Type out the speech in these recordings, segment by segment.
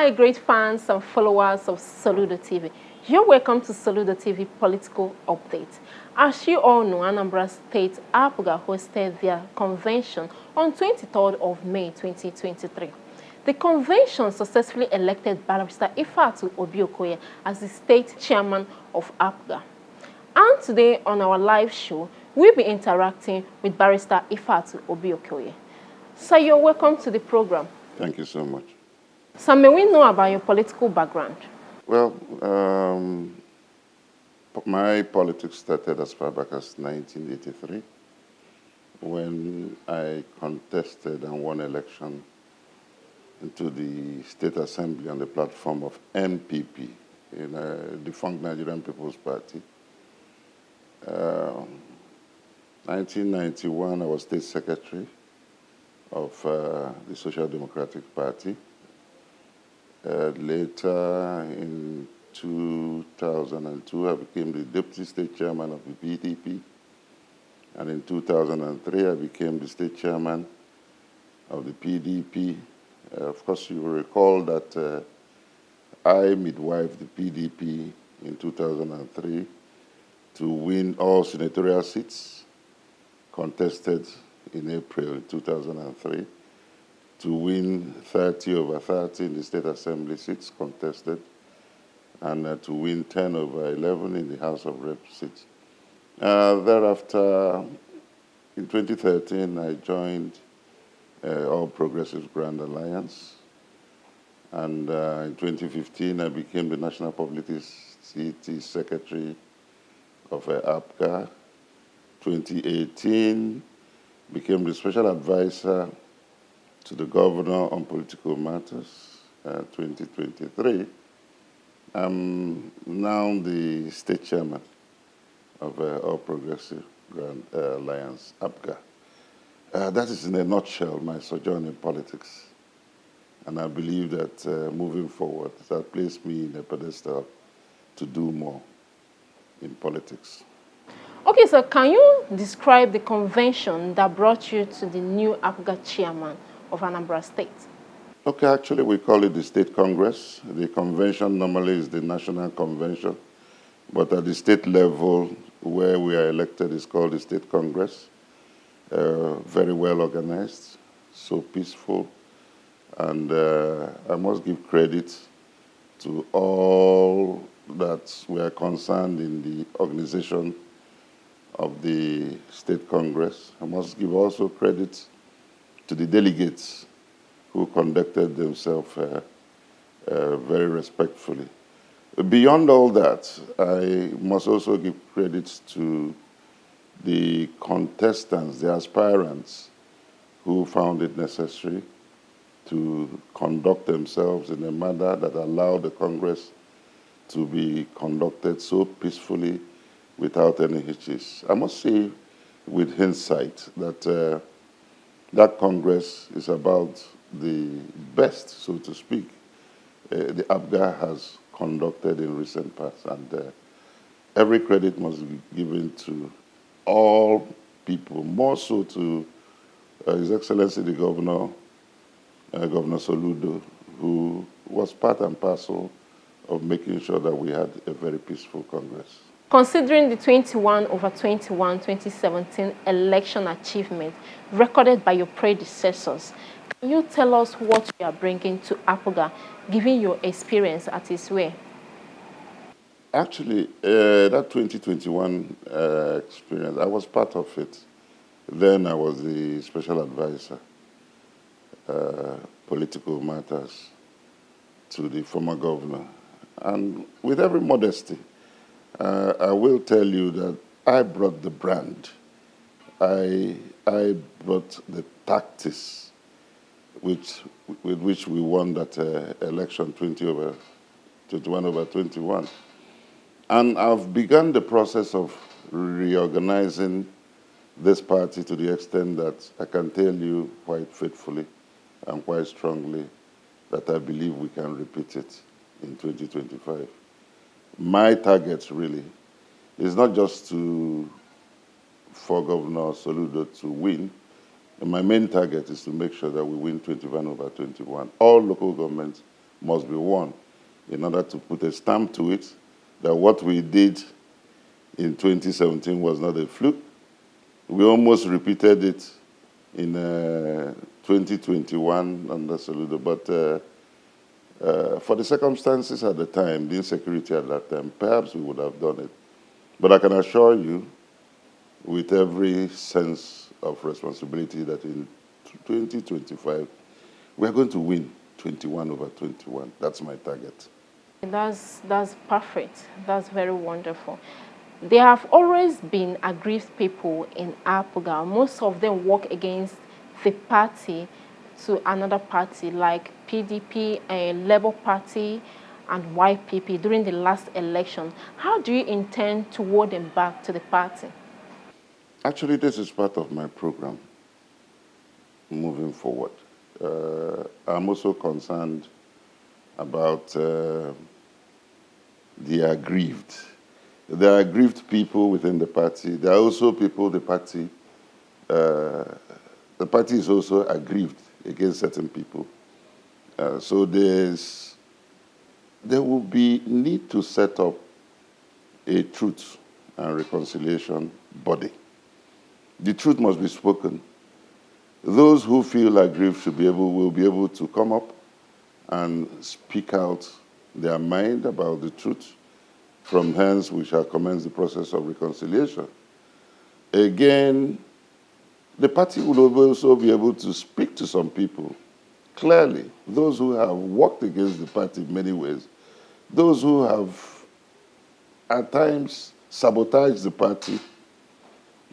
Hi, great fans and followers of Soludo TV. You're welcome to Soludo TV Political Update. As you all know, Anambra State Apga hosted their convention on 23rd of May 2023. The convention successfully elected Barrister Ifeatu Obiokoye as the state chairman of Apga. And today on our live show, we'll be interacting with Barrister Ifeatu Obiokoye. Sir, you're welcome to the program. Thank you so much. So may we know about your political background? Well, my politics started as far back as 1983 when I contested and won election into the State Assembly on the platform of NPP, in a defunct Nigerian People's Party. 1991, I was State Secretary of the Social Democratic Party. Later, in 2002, I became the Deputy State Chairman of the PDP. And in 2003, I became the State Chairman of the PDP. Of course, you will recall that I midwifed the PDP in 2003 to win all senatorial seats contested in April 2003, to win 30 over 30 in the State Assembly seats contested, and to win 10 over 11 in the House of Reps seats. Thereafter, in 2013, I joined All Progressives Grand Alliance, and in 2015, I became the National Publicity Secretary of Apga. 2018, became the Special Advisor to the Governor on Political Matters. 2023, I'm now the State Chairman of All Progressive Grand Alliance, Apga. That is, in a nutshell, my sojourn in politics. And I believe that moving forward, that placed me in a pedestal to do more in politics. Okay, so can you describe the convention that brought you to the new Apga chairman of Anambra State? Okay, actually, we call it the State Congress. The convention normally is the National Convention, but at the state level, where we are elected, is called the State Congress. Very well organized, so peaceful, and I must give credit to all that were concerned in the organization of the State Congress. I must give also credit to the delegates who conducted themselves very respectfully. Beyond all that, I must also give credit to the contestants, the aspirants, who found it necessary to conduct themselves in a manner that allowed the Congress to be conducted so peacefully without any hitches. I must say, with hindsight, that that Congress is about the best, so to speak, the Apga has conducted in recent past. And every credit must be given to all people, more so to His Excellency the Governor, Governor Soludo, who was part and parcel of making sure that we had a very peaceful Congress. Considering the 21 over 21 2017 election achievement recorded by your predecessors, can you tell us what you are bringing to Apga, given your experience at its way? Actually, that 2021 experience, I was part of it. Then I was the Special Advisor, Political Matters, to the former governor. And with every modesty, I will tell you that I brought the brand. I brought the tactics with which we won that election 21 over 21. And I've begun the process of reorganizing this party to the extent that I can tell you quite faithfully and quite strongly that I believe we can repeat it in 2025. My target really is not just for Governor Soludo to win. My main target is to make sure that we win 21 over 21. All local governments must be won in order to put a stamp to it that what we did in 2017 was not a fluke. We almost repeated it in 2021 under Soludo, but for the circumstances at the time, the insecurity at that time, perhaps we would have done it. But I can assure you, with every sense of responsibility, that in 2025, we are going to win 21 over 21. That's my target. That's perfect. That's very wonderful. There have always been aggrieved people in Apga. Most of them work against the party to another party like PDP, Labour Party, and YPP during the last election. How do you intend to ward them back to the party? Actually, this is part of my program moving forward. I'm also concerned about the aggrieved. There are aggrieved people within the party. There are also people, the party is also aggrieved against certain people. So there will be need to set up a truth and reconciliation body. The truth must be spoken. Those who feel aggrieved will be able to come up and speak out their mind about the truth. From hence, we shall commence the process of reconciliation. Again, the party will also be able to speak to some people clearly, those who have worked against the party in many ways, those who have at times sabotaged the party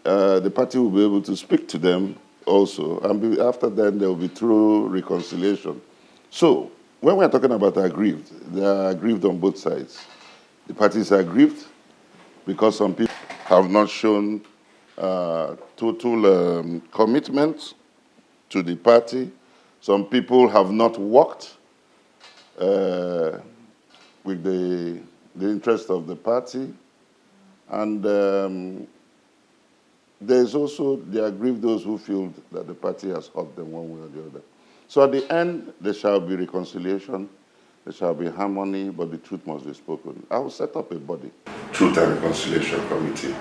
will be able to speak to them also, and after that, there will be true reconciliation. So, when we're talking about aggrieved, they are aggrieved on both sides. The parties are aggrieved because some people have not shown total commitment to the party. Some people have not worked with the interest of the party. And there's also, they aggrieve those who feel that the party has hurt them one way or the other. So at the end, there shall be reconciliation, there shall be harmony, but the truth must be spoken. I will set up a body, Truth and Reconciliation Committee.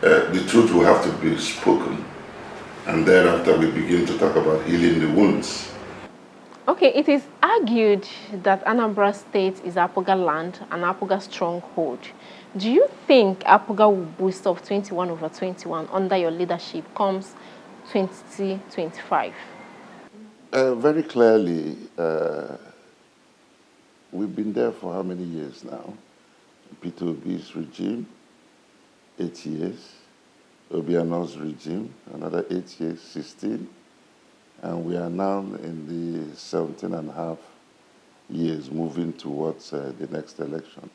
The truth will have to be spoken, and thereafter we begin to talk about healing the wounds. Okay, it is argued that Anambra State is Apga land and Apga stronghold. Do you think Apga will boost of 21 over 21 under your leadership comes 2025? Very clearly, we've been there for how many years now? Peter Obi's regime, 8 years. Obiano's regime, another 8 years, 16. And we are now in the 17 and a half years moving towards the next election.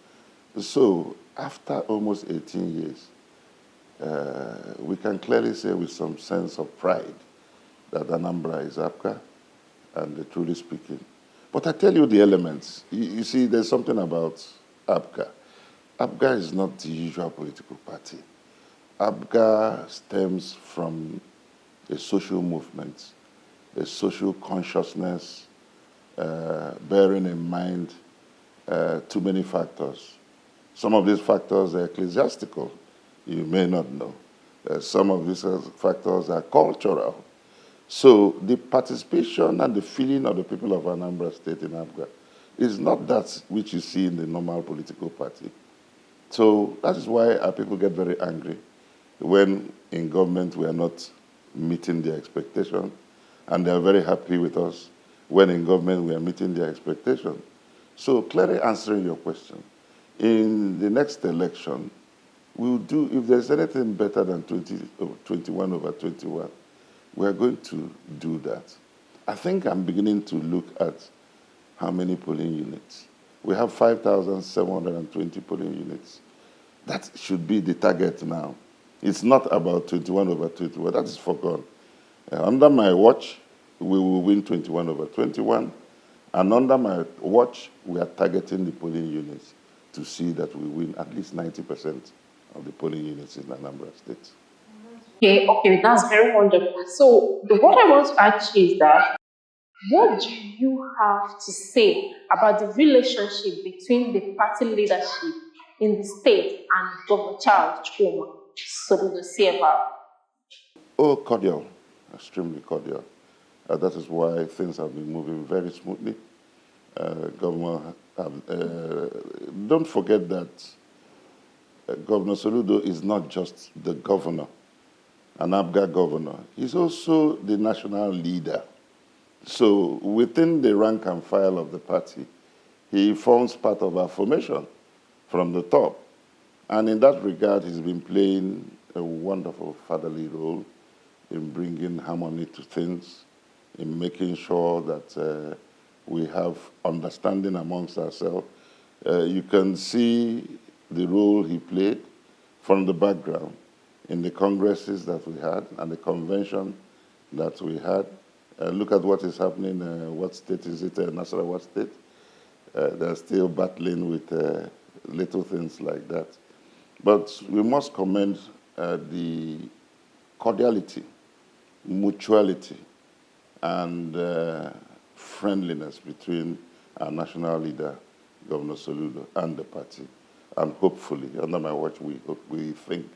So after almost 18 years, we can clearly say with some sense of pride that Anambra is Apga, and truly speaking. But I tell you the elements. You see, there's something about Apga. Apga is not the usual political party. Apga stems from a social movement, a social consciousness, bearing in mind too many factors. Some of these factors are ecclesiastical, you may not know. Some of these factors are cultural. So the participation and the feeling of the people of Anambra State in Apga is not that which you see in the normal political party. So that is why our people get very angry when in government we are not meeting their expectation, and they are very happy with us when in government we are meeting their expectation. So clearly answering your question, in the next election, we'll do, if there's anything better than 21 over 21, we are going to do that. I think I'm beginning to look at how many polling units. We have 5,720 polling units. That should be the target now. It's not about 21 over 21. That is forgone. Under my watch, we will win 21 over 21. And under my watch, we are targeting the polling units to see that we win at least 90% of the polling units in Anambra State. Okay, that's very wonderful. So what I want to ask you is that What do you have to say about the relationship between the party leadership in the state and Governor Charles Chukwuma Soludo CFR? Oh, cordial, extremely cordial. That is why things have been moving very smoothly. Governor, don't forget that Governor Soludo is not just the governor, an Apga governor. He's also the national leader. So within the rank and file of the party, he forms part of our formation from the top. And in that regard, he's been playing a wonderful fatherly role in bringing harmony to things, in making sure that we have understanding amongst ourselves. You can see the role he played from the background in the congresses that we had and the convention that we had. Look at what is happening. What state is it? Nasarawa, what state? They're still battling with little things like that. But we must commend the cordiality, mutuality, and friendliness between our national leader, Governor Soludo, and the party. And hopefully, under my watch, we think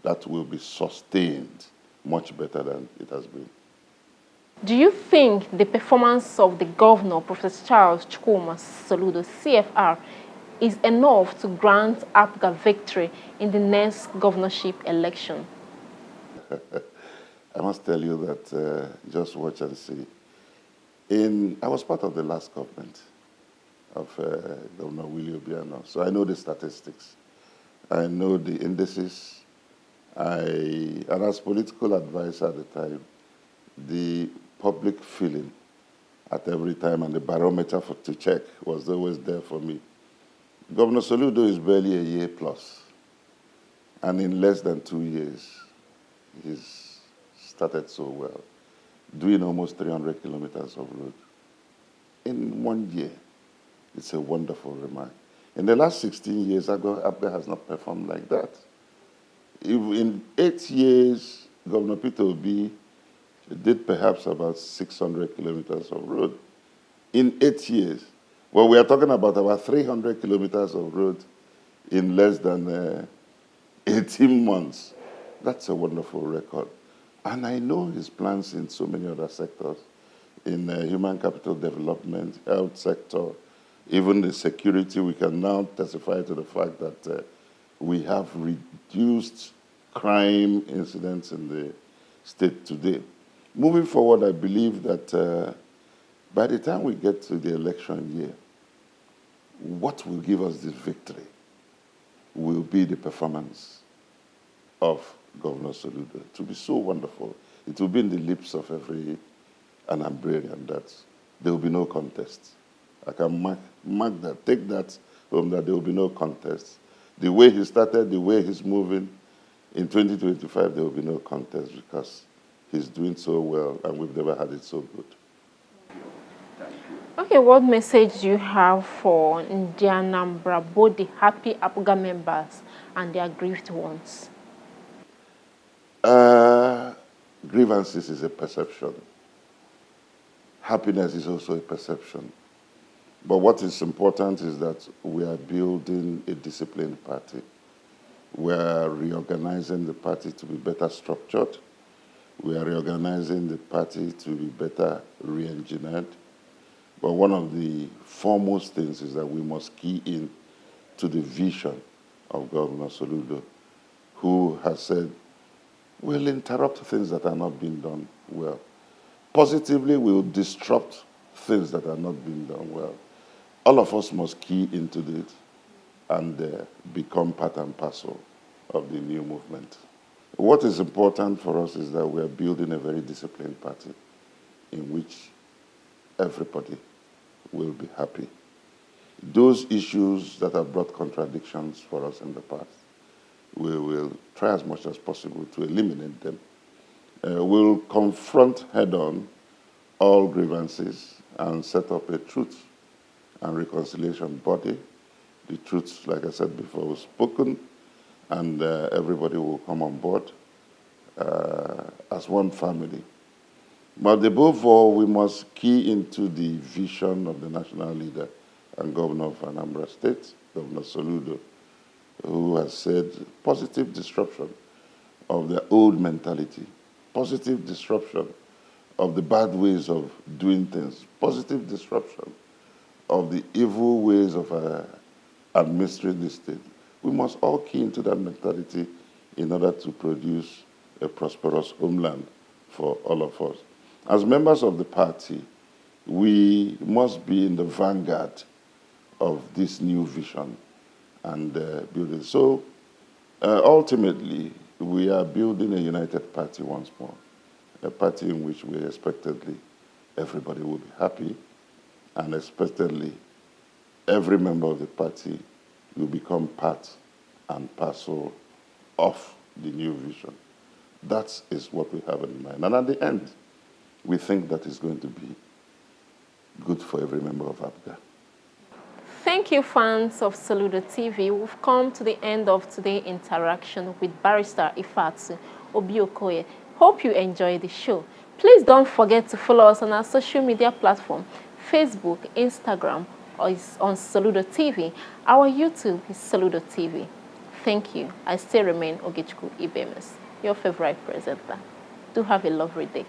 that will be sustained much better than it has been. Do you think the performance of the governor, Professor Charles Chukwuma Soludo, CFR, is enough to grant Apga victory in the next governorship election? I must tell you that just watch and see. I was part of the last government of Governor Willie Obiano, so I know the statistics. I know the indices. And as political advisor at the time, the public feeling at every time and the barometer to check was always there for me. Governor Soludo is barely a year plus, and in less than 2 years, he's started so well, doing almost 300 kilometers of road. In 1 year, it's a wonderful remark. In the last 16 years, Apga has not performed like that. In 8 years, Governor Peter Obi did perhaps about 600 kilometers of road. In 8 years. Well, we are talking about 300 kilometers of road in less than 18 months. That's a wonderful record. And I know his plans in so many other sectors, in human capital development, health sector, even the security. We can now testify to the fact that we have reduced crime incidents in the state today. Moving forward, I believe that by the time we get to the election year, what will give us this victory will be the performance of Governor Soludo. It will be so wonderful. It will be in the lips of every Anambrarian that there will be no contest. I can mark that, take that home, that there will be no contest. The way he started, the way he's moving, in 2025 there will be no contest because he's doing so well and we've never had it so good. Okay, what message do you have for the Anambra, both the happy Apga members and the aggrieved ones? Grievances is a perception. Happiness is also a perception. But what is important is that we are building a disciplined party. We are reorganizing the party to be better structured. We are reorganizing the party to be better re-engineered. But one of the foremost things is that we must key in to the vision of Governor Soludo, who has said, we'll interrupt things that are not being done well. Positively, we'll disrupt things that are not being done well. All of us must key into it and become part and parcel of the new movement. What is important for us is that we are building a very disciplined party in which everybody will be happy. Those issues that have brought contradictions for us in the past, we will try as much as possible to eliminate them. We'll confront head-on all grievances and set up a truth and reconciliation body. The truth, like I said before, was spoken, and everybody will come on board as one family. But above all, we must key into the vision of the national leader and governor of Anambra State, Governor Soludo, who has said positive disruption of their old mentality, positive disruption of the bad ways of doing things, positive disruption of the evil ways of administering the state. We must all key into that mentality in order to produce a prosperous homeland for all of us. As members of the party, we must be in the vanguard of this new vision and building. So ultimately, we are building a united party once more, a party in which we expectedly everybody will be happy, and expectedly every member of the party will become part and parcel of the new vision. That is what we have in mind. And at the end, we think that is going to be good for every member of Apga. Thank you, fans of Soludo TV. We've come to the end of today's interaction with Barrister Ifeatu Obiokoye. Hope you enjoyed the show. Please don't forget to follow us on our social media platform, Facebook, Instagram, or on Soludo TV. Our YouTube is Soludo TV. Thank you. I still remain Ogechukwu Ibemesi, your favorite presenter. Do have a lovely day.